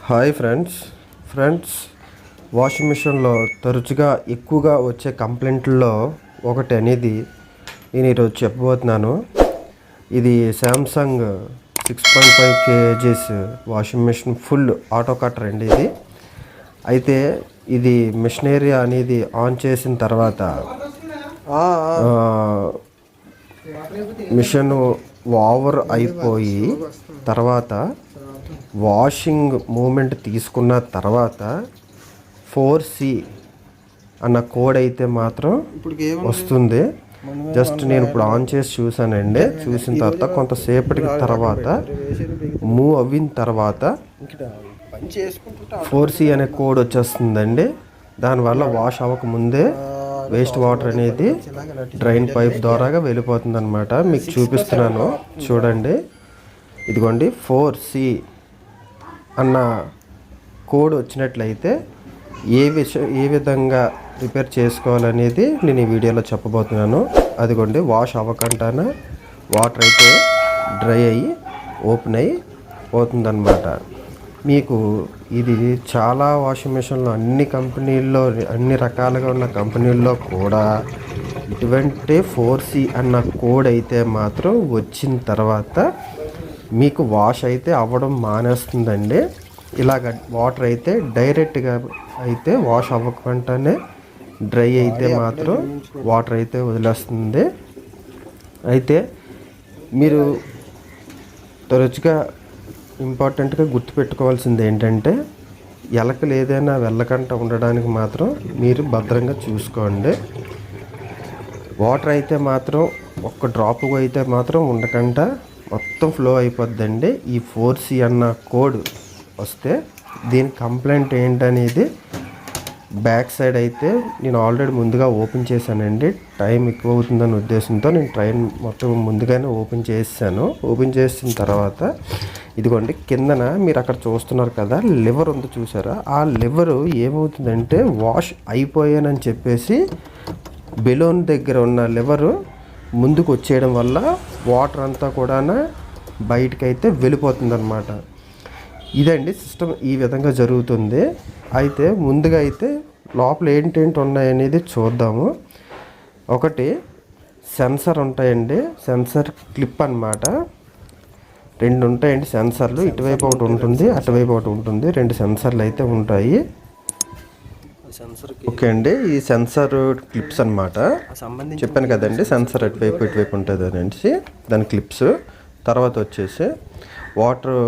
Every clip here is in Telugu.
హాయ్ ఫ్రెండ్స్ వాషింగ్ మిషన్లో తరచుగా ఎక్కువగా వచ్చే కంప్లైంట్లో ఒకటి అనేది నేను ఈరోజు చెప్పబోతున్నాను. ఇది Samsung 6.5 kgs washing machine full auto కటర్ అండి. ఇది అయితే ఇది మిషన్ ఏరియా అనేది ఆన్ చేసిన తర్వాత మిషన్ ఓవర్ అయిపోయి తర్వాత వాషింగ్ మూమెంట్ తీసుకున్న తర్వాత 4C అన్న కోడ్ అయితే మాత్రం వస్తుంది. జస్ట్ నేను ఇప్పుడు ఆన్ చేసి చూసానండి. చూసిన తర్వాత కొంతసేపటికి తర్వాత మూవ్ అయిన తర్వాత 4C అనే కోడ్ వచ్చేస్తుందండి. దానివల్ల వాష్ అవ్వకముందే వేస్ట్ వాటర్ అనేది డ్రైన్ పైప్ ద్వారాగా వెళ్ళిపోతుంది అనమాట. మీకు చూపిస్తున్నాను చూడండి. ఇదిగోండి 4C అన్న కోడ్ వచ్చినట్లయితే ఏ విధంగా రిపేర్ చేసుకోవాలనేది నేను ఈ వీడియోలో చెప్పబోతున్నాను. అదిగోండి వాష్ అవ్వకుండానే వాటర్ అయితే డ్రై అయ్యి ఓపెన్ అయ్యి పోతుందన్నమాట. మీకు ఇది చాలా వాషింగ్ మిషన్లో అన్ని రకాలుగా ఉన్న కంపెనీల్లో కూడా ఇటువంటి 4C అన్న కోడ్ అయితే మాత్రం వచ్చిన తర్వాత మీకు వాష్ అయితే అవ్వడం మానేస్తుందండి. ఇలాగ వాటర్ అయితే డైరెక్ట్గా అయితే వాష్ అవ్వకుండానే డ్రై అయితే మాత్రం వాటర్ అయితే వదిలేస్తుంది. అయితే మీరు తరచుగా ఇంపార్టెంట్గా గుర్తుపెట్టుకోవాల్సింది ఏంటంటే ఎలకలు ఏదైనా వెళ్ళకుండా ఉండడానికి మాత్రం మీరు భద్రంగా చూసుకోండి. వాటర్ అయితే మాత్రం ఒక్క డ్రాప్ అయితే మాత్రం ఉండకుండా మొత్తం ఫ్లో అయిపోద్దండి. ఈ 4C అన్న కోడ్ వస్తే దీని కంప్లైంట్ ఏంటనేది బ్యాక్ సైడ్ అయితే నేను ఆల్రెడీ ముందుగా ఓపెన్ చేశానండి. టైం ఎక్కువ అవుతుందనే ఉద్దేశంతో నేను ట్రైన్ మొత్తం ముందుగానే ఓపెన్ చేసాను. ఓపెన్ చేసిన తర్వాత ఇదిగోండి కిందన మీరు అక్కడ చూస్తున్నారు కదా లివర్ ఉంది చూసారా. ఆ లివరు ఏమవుతుందంటే వాష్ అయిపోయానని చెప్పేసి బెలూన్ దగ్గర ఉన్న లివరు ముందుకు వచ్చేయడం వల్ల వాటర్ అంతా కూడా బయటకైతే వెళ్ళిపోతుంది అనమాట. ఇదండి సిస్టమ్ ఈ విధంగా జరుగుతుంది. అయితే ముందుగా అయితే లోపల ఏంటేంటి ఉన్నాయనేది చూద్దాము. ఒకటి సెన్సర్ ఉంటాయండి, సెన్సర్ క్లిప్ అన్నమాట. రెండు ఉంటాయండి సెన్సర్లు, ఇటువైపు ఒకటి ఉంటుంది అటువైపు ఒకటి ఉంటుంది. రెండు సెన్సర్లు అయితే ఉంటాయి. ఓకే అండి, ఈ సెన్సర్ క్లిప్స్ అన్నమాట. చెప్పాను కదండి సెన్సర్ అటువైపు ఇటువైపు ఉంటుంది అనేసి దాని క్లిప్స్. తర్వాత వచ్చేసి వాటర్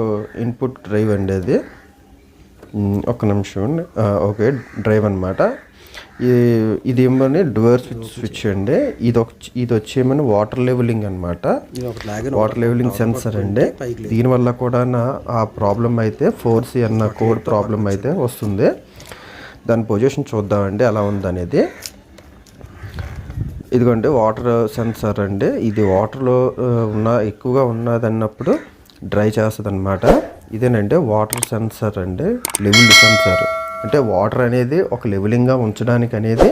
ఇన్పుట్ డ్రైవ్ అండి. అది ఒక్క నిమిషం. ఓకే డ్రైవ్ అనమాట. ఇది ఏమని డ్యూయల్ స్విచ్ అండి. ఇది వచ్చేమని వాటర్ లెవెలింగ్ అనమాట. వాటర్ లెవెలింగ్ సెన్సర్ అండి. దీనివల్ల కూడా ఆ ప్రాబ్లం అయితే 4C అన్న కోడ్ ప్రాబ్లం అయితే వస్తుంది. దాని పొజిషన్ చూద్దామండి ఎలా ఉందనేది. ఇదిగోండి వాటర్ సెన్సర్ అండి. ఇది వాటర్లో ఎక్కువగా ఉన్నదన్నప్పుడు డ్రై చేస్తుంది అనమాట. ఇదేనండి వాటర్ సెన్సర్ అండి, లెవెల్ సెన్సర్. అంటే వాటర్ అనేది ఒక లెవెలింగ్గా ఉంచడానికి అనేది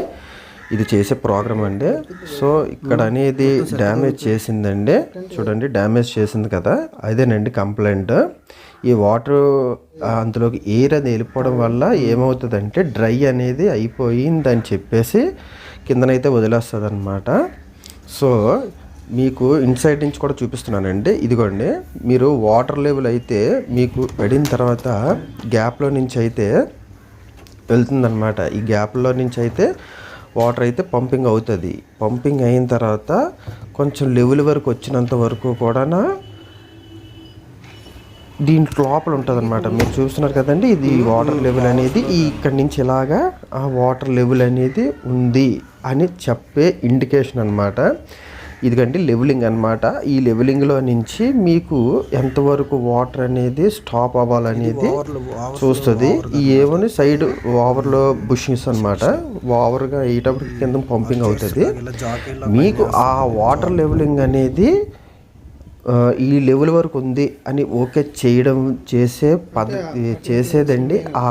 ఇది చేసే ప్రోగ్రామ్ అండి. సో ఇక్కడ అనేది డ్యామేజ్ చేసిందండి. చూడండి డ్యామేజ్ చేసింది కదా, అదేనండి కంప్లైంట్. ఈ వాటర్ అందులోకి ఎయిర్ అది వెళ్ళిపోవడం వల్ల ఏమవుతుందంటే డ్రై అనేది అయిపోయిందని చెప్పేసి కిందనైతే వదిలేస్తుంది అనమాట. సో మీకు ఇన్సైడ్ నుంచి కూడా చూపిస్తున్నానండి. ఇదిగోండి మీరు వాటర్ లెవెల్ అయితే మీకు పడిన తర్వాత గ్యాప్లో నుంచి అయితే వెళ్తుందన్నమాట. ఈ గ్యాప్లో నుంచి అయితే వాటర్ అయితే పంపింగ్ అవుతుంది. పంపింగ్ అయిన తర్వాత కొంచెం లెవెల్ వరకు వచ్చినంత వరకు కూడా దీంట్లో లోపల ఉంటుంది అనమాట. మీరు చూస్తున్నారు కదండి, ఇది వాటర్ లెవెల్ అనేది ఇక్కడి నుంచి ఇలాగా ఆ వాటర్ లెవెల్ అనేది ఉంది అని చెప్పే ఇండికేషన్ అనమాట. ఇదిగండి లెవెలింగ్ అనమాట. ఈ లెవెలింగ్లో నుంచి మీకు ఎంతవరకు వాటర్ అనేది స్టాప్ అవ్వాలనేది చూస్తుంది. ఈ ఏమని సైడ్ ఓవర్లో బుషెస్ అనమాట. ఓవర్గా అయ్యేటప్పుడు కింద పంపింగ్ అవుతుంది. మీకు ఆ వాటర్ లెవెలింగ్ అనేది ఈ లెవెల్ వరకు ఉంది అని ఓకే చేయడం చేసేదండి ఆ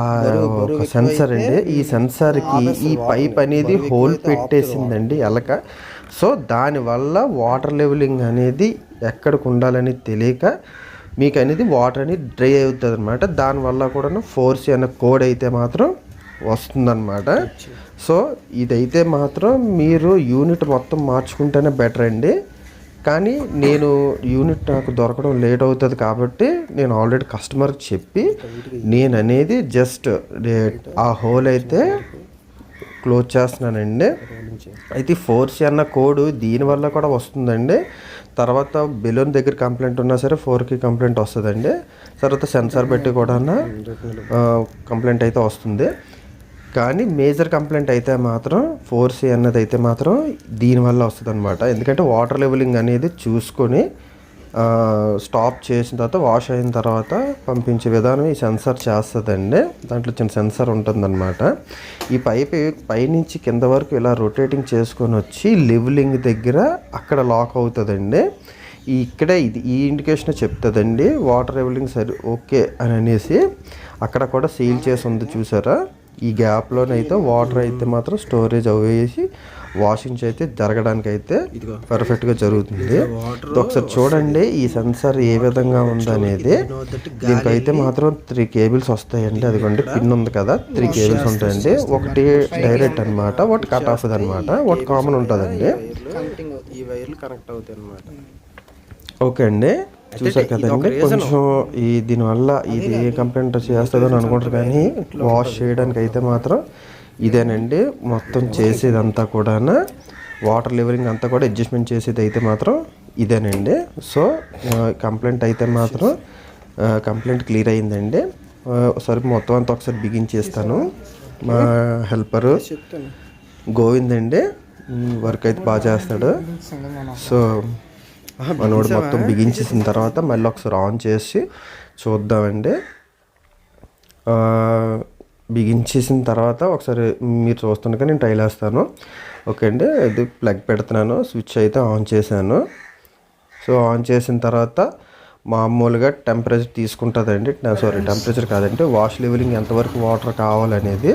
ఒక సెన్సర్ అండి. ఈ సెన్సర్కి ఈ పైప్ అనేది హోల్ పెట్టేసిందండి ఎలక. సో దానివల్ల వాటర్ లెవెలింగ్ అనేది ఎక్కడికి ఉండాలని తెలియక మీకు అనేది వాటర్ అనేది డ్రై అవుతుంది అనమాట. దానివల్ల కూడా 4C అనే కోడ్ అయితే మాత్రం వస్తుందన్నమాట. సో ఇదైతే మాత్రం మీరు యూనిట్ మొత్తం మార్చుకుంటేనే బెటర్ అండి. కానీ నేను యూనిట్ నాకు దొరకడం లేట్ అవుతుంది కాబట్టి నేను ఆల్రెడీ కస్టమర్కి చెప్పి నేను అనేది జస్ట్ ఆ హోల్ అయితే క్లోజ్ చేస్తున్నానండి. అయితే 4C అన్న కోడ్ దీనివల్ల కూడా వస్తుందండి. తర్వాత బెలూన్ దగ్గర కంప్లైంట్ ఉన్నా సరే 4కి కంప్లైంట్ వస్తుందండి. తర్వాత సెన్సార్ పెట్టి కూడా కంప్లైంట్ అయితే వస్తుంది. కానీ మేజర్ కంప్లైంట్ అయితే మాత్రం 4C అన్నది అయితే మాత్రం దీనివల్ల వస్తుంది అనమాట. ఎందుకంటే వాటర్ లెవెలింగ్ అనేది చూసుకొని స్టాప్ చేసిన తర్వాత వాష్ అయిన తర్వాత పంపించే విధానం ఈ సెన్సార్ చేస్తుందండి. దాంట్లో చిన్న సెన్సార్ ఉంటుందన్నమాట. ఈ పైప్ పైనుంచి కింద వరకు ఇలా రొటేటింగ్ చేసుకొని వచ్చి లెవెలింగ్ దగ్గర అక్కడ లాక్ అవుతుందండి. ఇక్కడే ఈ ఇండికేషన్ చెప్తుందండి వాటర్ లెవెలింగ్ సరే ఓకే అని అనేసి. అక్కడ కూడా సీల్ చేసి ఉంది చూసారా. ఈ గ్యాప్లోనైతే వాటర్ అయితే మాత్రం స్టోరేజ్ అవేసి వాషింగ్ అయితే జరగడానికి అయితే పర్ఫెక్ట్గా జరుగుతుంది. ఒకసారి చూడండి ఈ సెన్సార్ ఏ విధంగా ఉందనేది. దీనికైతే మాత్రం 3 కేబుల్స్ వస్తాయండి. అదిగోండి పిన్ ఉంది కదా, 3 కేబుల్స్ ఉంటాయండి. ఒకటి డైరెక్ట్ అనమాట, ఒకటి కట్ ఆఫ్ అనమాట, ఒకటి కామన్ ఉంటుందండి. ఈ వైర్లు కనెక్ట్ అవుతాయి అనమాట. ఓకే అండి, చూసారు కదండి. కొంచెం దీనివల్ల ఇది ఏ కంప్లైంట్ చేస్తుందో అని అనుకుంటారు. కానీ వాష్ చేయడానికి అయితే మాత్రం ఇదేనండి. మొత్తం చేసేదంతా కూడా వాటర్ లెవెలింగ్ అంతా కూడా అడ్జస్ట్మెంట్ చేసేది అయితే మాత్రం ఇదేనండి. సో కంప్లైంట్ అయితే మాత్రం కంప్లైంట్ క్లియర్ అయిందండి. ఒకసారి మొత్తం అంతా ఒకసారి బిగించేస్తాను. మా హెల్పరు గోవింద్ అండి, వర్క్ అయితే బాగా చేస్తాడు. సో మనోడు మొత్తం బిగించేసిన తర్వాత మళ్ళీ ఒకసారి ఆన్ చేసి చూద్దామండి. బిగించేసిన తర్వాత ఒకసారి మీరు చూస్తుండగా నేను ట్రైల్ వేస్తాను. ఓకే అండి, ఇది ప్లగ్ పెడుతున్నాను. స్విచ్ అయితే ఆన్ చేశాను. సో ఆన్ చేసిన తర్వాత మామూలుగా టెంపరేచర్ తీసుకుంటుందండి. టెంపరేచర్ కాదంటే వాష్ లెవెలింగ్ ఎంతవరకు వాటర్ కావాలనేది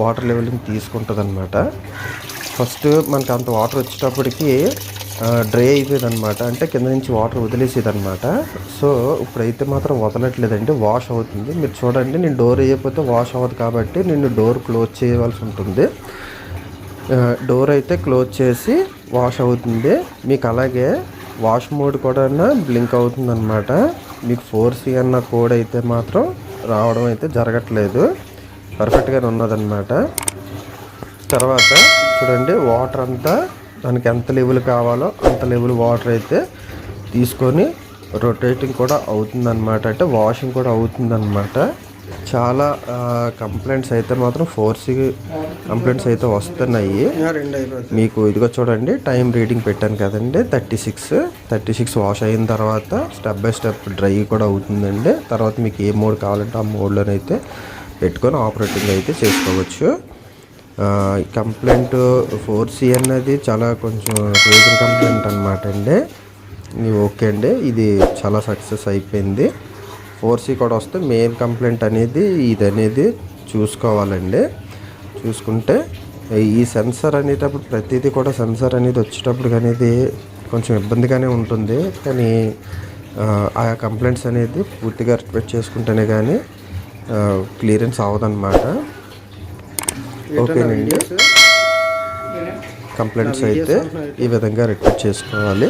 వాటర్ లెవెలింగ్ తీసుకుంటుంది అనమాట. ఫస్ట్ మనకు అంత వాటర్ వచ్చేటప్పటికి డ్రై అయిపోయేది అనమాట. అంటే కింద నుంచి వాటర్ వదిలేసేది అనమాట. సో ఇప్పుడైతే మాత్రం వదలట్లేదండి, వాష్ అవుతుంది. మీరు చూడండి, నేను డోర్ వేయకపోతే వాష్ అవ్వదు కాబట్టి నేను డోర్ క్లోజ్ చేయవలసి ఉంటుంది. డోర్ అయితే క్లోజ్ చేసి వాష్ అవుతుంది. మీకు అలాగే వాష్ మోడ్ కూడా బ్లింక్ అవుతుంది అనమాట. మీకు 4C అన్న కోడ్ అయితే మాత్రం రావడం అయితే జరగట్లేదు, పర్ఫెక్ట్గానే ఉన్నదన్నమాట. తర్వాత చూడండి, వాటర్ అంతా దానికి ఎంత లెవెల్ కావాలో అంత లెవెల్ వాటర్ అయితే తీసుకొని రొటేటింగ్ కూడా అవుతుందన్నమాట. అంటే వాషింగ్ కూడా అవుతుందన్నమాట. చాలా కంప్లైంట్స్ అయితే మాత్రం 4C కంప్లైంట్స్ అయితే వస్తున్నాయి మీకు. ఇదిగో చూడండి, టైం రీడింగ్ పెట్టాను కదండి, 36 వాష్ అయిన తర్వాత స్టెప్ బై స్టెప్ డ్రై కూడా అవుతుందండి. తర్వాత మీకు ఏ మోడ్ కావాలంటే ఆ మోడ్లోనైతే పెట్టుకొని ఆపరేటింగ్ అయితే చేసుకోవచ్చు. కంప్లైంట్ 4C అన్నది చాలా కొంచెం రీజన్ కంప్లైంట్ అనమాట అండి. ఓకే అండి, ఇది చాలా సక్సెస్ అయిపోయింది. 4C కూడా వస్తే మెయిన్ కంప్లైంట్ అనేది ఇది అనేది చూసుకోవాలండి. చూసుకుంటే ఈ సెన్సార్ అనేటప్పుడు ప్రతిదీ కూడా సెన్సార్ అనేది వచ్చేటప్పుడు అనేది కొంచెం ఇబ్బందిగానే ఉంటుంది. కానీ ఆ కంప్లైంట్స్ అనేది పూర్తిగా రిక్వెస్ట్ చేసుకుంటేనే కానీ క్లియరెన్స్ అవ్వదన్నమాట. ఓకేనండి, కంప్లైంట్స్ అయితే ఈ విధంగా రిక్వెస్ట్ చేసుకోవాలి.